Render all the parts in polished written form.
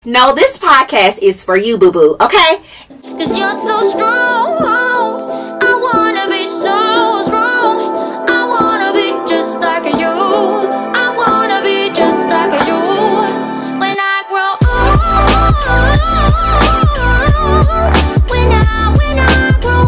No, this podcast is for you, boo-boo, okay? Cause you're so strong. I wanna be so strong. I wanna be just like you. I wanna be just like you. When I grow old. When I grow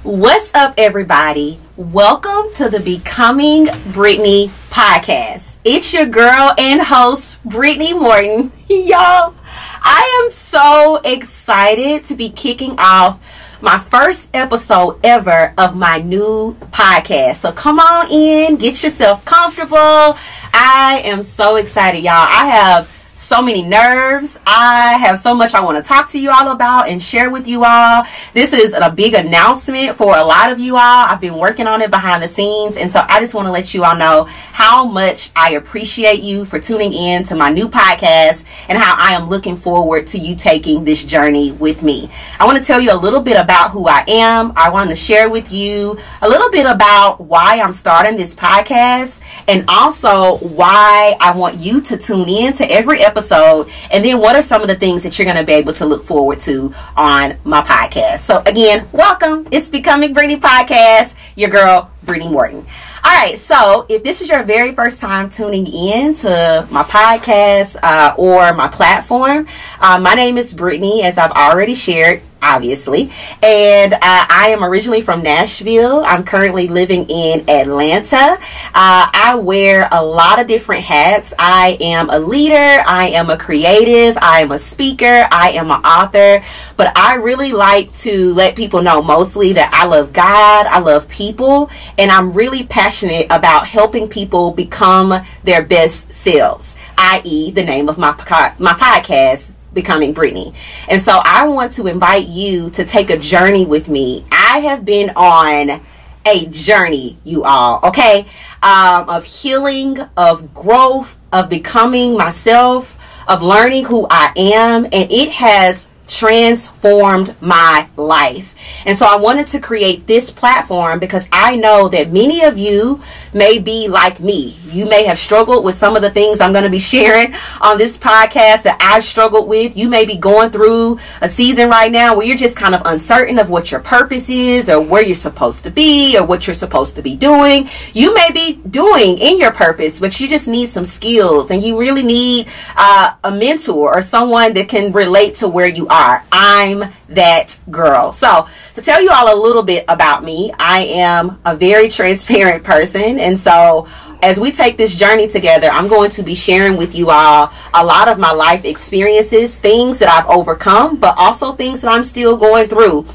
old. What's up, everybody? Welcome to the Becoming Brittany Podcast. It's your girl and host, Brittany Morton. Y'all, I am so excited to be kicking off my first episode ever of my new podcast. So come on in, get yourself comfortable. I am so excited, y'all. I have so many nerves. I have so much I want to talk to you all about and share with you all. This is a big announcement for a lot of you all. I've been working on it behind the scenes, and so I just want to let you all know how much I appreciate you for tuning in to my new podcast and how I am looking forward to you taking this journey with me. I want to tell you a little bit about who I am. I want to share with you a little bit about why I'm starting this podcast and also why I want you to tune in to every episode, and then what are some of the things that you're going to be able to look forward to on my podcast. So again, welcome. It's Becoming Brittany Podcast, your girl Brittany Morton. All right, so if this is your very first time tuning in to my podcast or my platform, my name is Brittany, as I've already shared, obviously, and I am originally from Nashville. I'm currently living in Atlanta. I wear a lot of different hats. I am a leader, I am a creative, I am a speaker, I am an author, but I really like to let people know mostly that I love God, I love people, and I'm really passionate about helping people become their best selves, i.e. the name of my podcast, Becoming Brittany. And so I want to invite you to take a journey with me. I have been on a journey, you all, okay, of healing, of growth, of becoming myself, of learning who I am, and it has transformed my life. And so I wanted to create this platform because I know that many of you may be like me. You may have struggled with some of the things I'm going to be sharing on this podcast that I've struggled with. You may be going through a season right now where you're just kind of uncertain of what your purpose is or where you're supposed to be or what you're supposed to be doing. You may be doing in your purpose, but you just need some skills and you really need a mentor or someone that can relate to where you are. I'm that girl. So to tell you all a little bit about me, I am a very transparent person. And so as we take this journey together, I'm going to be sharing with you all a lot of my life experiences, things that I've overcome, but also things that I'm still going through.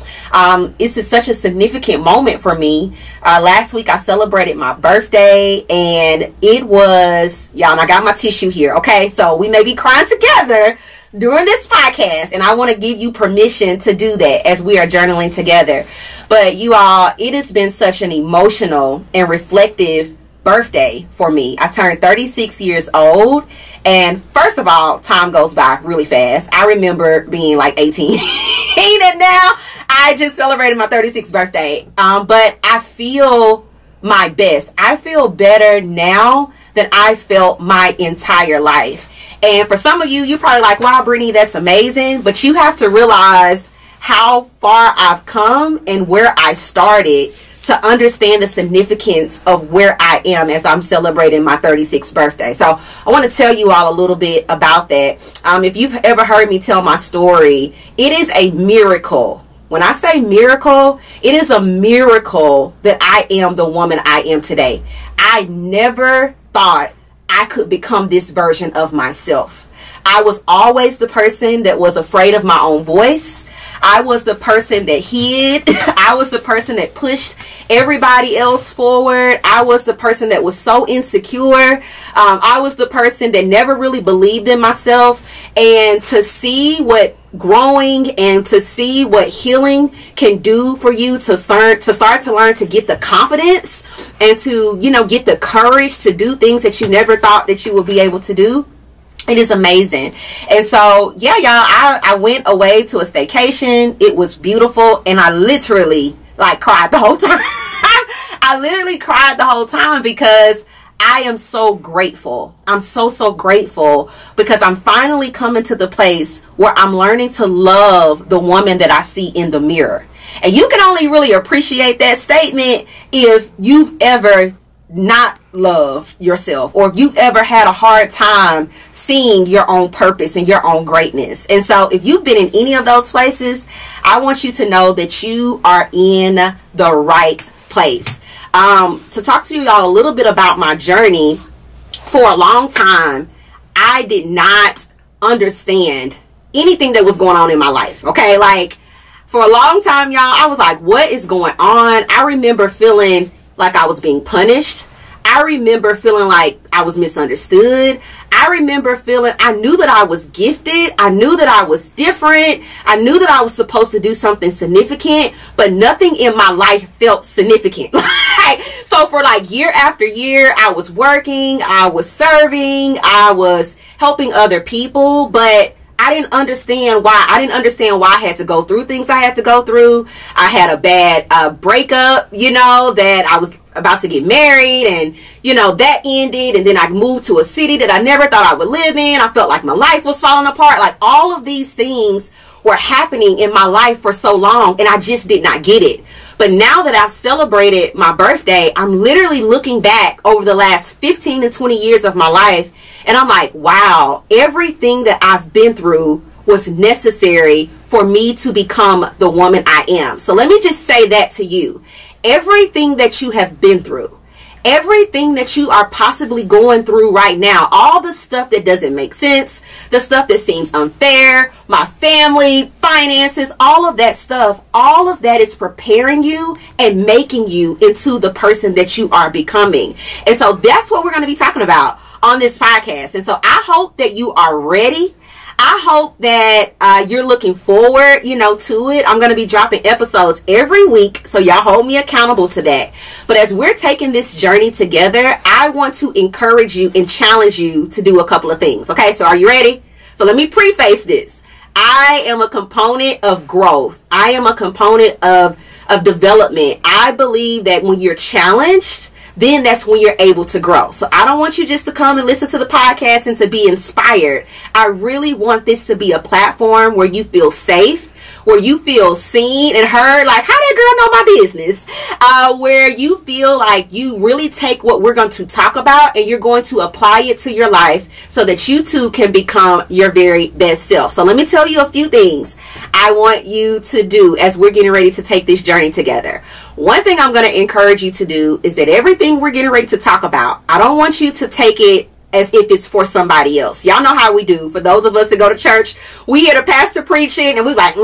This is such a significant moment for me. Last week I celebrated my birthday, and it was, y'all, and I got my tissue here, okay? So we may be crying together during this podcast, and I want to give you permission to do that as we are journaling together. But you all, it has been such an emotional and reflective birthday for me. I turned 36 years old, and first of all, time goes by really fast. I remember being like 18 and now I just celebrated my 36th birthday. But I feel my best. I feel better now than I felt my entire life. And for some of you, you're probably like, wow, Brittany, that's amazing. But you have to realize how far I've come and where I started to understand the significance of where I am as I'm celebrating my 36th birthday. So I want to tell you all a little bit about that. If you've ever heard me tell my story, it is a miracle. When I say miracle, it is a miracle that I am the woman I am today. I never thought I could become this version of myself. I was always the person that was afraid of my own voice. I was the person that hid. I was the person that pushed everybody else forward. I was the person that was so insecure. I was the person that never really believed in myself. And to see what growing and to see what healing can do for you to start to learn to get the confidence and to, get the courage to do things that you never thought that you would be able to do. It is amazing. And so, yeah, y'all, I went away to a staycation. It was beautiful. And I literally cried the whole time. I literally cried the whole time because I am so grateful. I'm so grateful because I'm finally coming to the place where I'm learning to love the woman that I see in the mirror. And you can only really appreciate that statement if you've ever not loved yourself, or if you've ever had a hard time seeing your own purpose and your own greatness. And so if you've been in any of those places, I want you to know that you are in the right place. To talk to y'all a little bit about my journey, for a long time, I did not understand anything that was going on in my life. Okay, like for a long time, y'all, I was like, what is going on? I remember feeling like I was being punished. I remember feeling like I was misunderstood. I remember feeling, I knew that I was gifted. I knew that I was different. I knew that I was supposed to do something significant, but nothing in my life felt significant. So for like year after year, I was working, I was serving, I was helping other people, but I didn't understand why. I didn't understand why I had to go through things I had to go through. I had a bad breakup, that I was about to get married, and that ended, and then I moved to a city that I never thought I would live in. I felt like my life was falling apart. Like all of these things were happening in my life for so long, and I just did not get it. But now that I've celebrated my birthday, I'm literally looking back over the last 15 to 20 years of my life, and I'm like, wow, everything that I've been through was necessary for me to become the woman I am. So let me just say that to you. Everything that you have been through, everything that you are possibly going through right now, all the stuff that doesn't make sense, the stuff that seems unfair, my family, finances, all of that stuff, all of that is preparing you and making you into the person that you are becoming. And so that's what we're going to be talking about on this podcast. And so I hope that you are ready. I hope that you're looking forward, to it. I'm going to be dropping episodes every week, so y'all hold me accountable to that. But as we're taking this journey together, I want to encourage you and challenge you to do a couple of things. Okay, so are you ready? So let me preface this. I am a component of growth. I am a component of development. I believe that when you're challenged, then that's when you're able to grow. So I don't want you just to come and listen to the podcast and to be inspired. I really want this to be a platform where you feel safe, where you feel seen and heard, like, how that girl know my business, where you feel like you really take what we're going to talk about and you're going to apply it to your life so that you too can become your very best self. So let me tell you a few things I want you to do as we're getting ready to take this journey together. One thing I'm going to encourage you to do is that everything we're getting ready to talk about, I don't want you to take it as if it's for somebody else. Y'all know how we do. For those of us that go to church, we hear the pastor preaching and we like,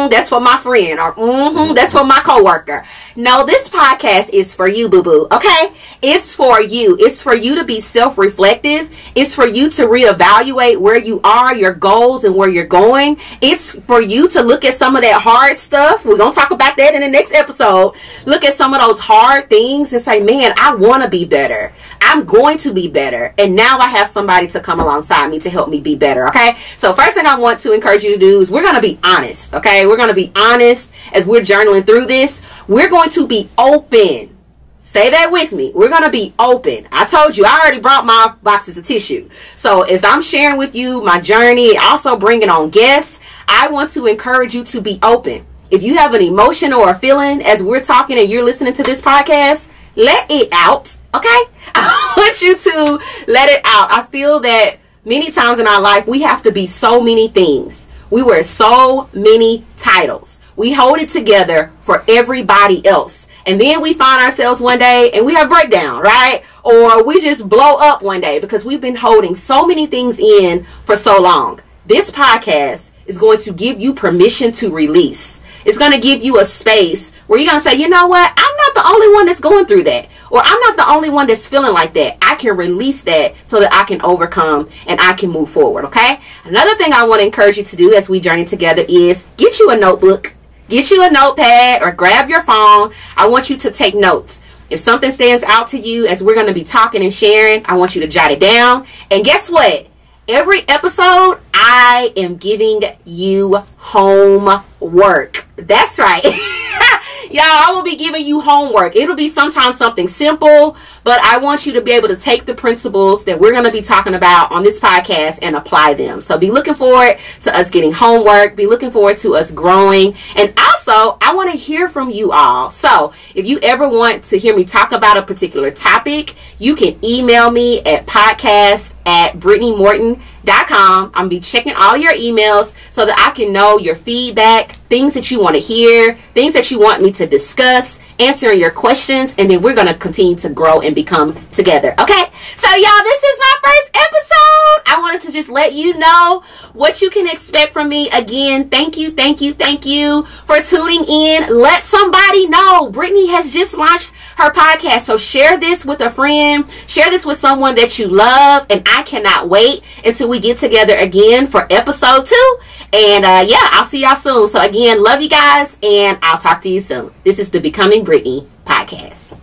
that's for my friend, or that's for my coworker. No, this podcast is for you, boo-boo. Okay? It's for you. It's for you to be self-reflective. It's for you to reevaluate where you are, your goals, and where you're going. It's for you to look at some of that hard stuff. We're going to talk about that in the next episode. Look at some of those hard things and say, man, I want to be better. I'm going to be better. And now I have somebody to come alongside me to help me be better. Okay. So first thing I want to encourage you to do is we're going to be honest. Okay. We're going to be honest as we're journaling through this. We're going to be open. Say that with me. We're going to be open. I told you, I already brought my boxes of tissue. So as I'm sharing with you my journey, also bringing on guests, I want to encourage you to be open. If you have an emotion or a feeling as we're talking and you're listening to this podcast, let it out. Okay. I want you to let it out. I feel that many times in our life, we have to be so many things. We wear so many titles. We hold it together for everybody else. And then we find ourselves one day and we have breakdown, right? Or we just blow up one day because we've been holding so many things in for so long. This podcast is going to give you permission to release. It's going to give you a space where you're going to say, you know what? I'm not the only one that's going through that. Or I'm not the only one that's feeling like that. I can release that so that I can overcome and I can move forward. Okay. Another thing I want to encourage you to do as we journey together is get you a notebook, get you a notepad, or grab your phone. I want you to take notes. If something stands out to you as we're going to be talking and sharing, I want you to jot it down. And guess what? Every episode, I am giving you homework. That's right. Y'all, I will be giving you homework. It'll be sometimes something simple, but I want you to be able to take the principles that we're going to be talking about on this podcast and apply them. So be looking forward to us getting homework, be looking forward to us growing, and also I want to hear from you all. So if you ever want to hear me talk about a particular topic, you can email me at podcast@BrittanyMorton.com. I'm going to be checking all your emails so that I can know your feedback, things that you want to hear, things that you want me to discuss, answering your questions, and then we're going to continue to grow and become together. Okay? So y'all, this is my first episode. I wanted to just let you know what you can expect from me. Again, thank you for tuning in. Let somebody know Brittany has just launched her podcast. So share this with a friend, share this with someone that you love, and I cannot wait until we get together again for episode 2. And I'll see y'all soon. So again, love you guys, and I'll talk to you soon. This is the Becoming Brittany Podcast.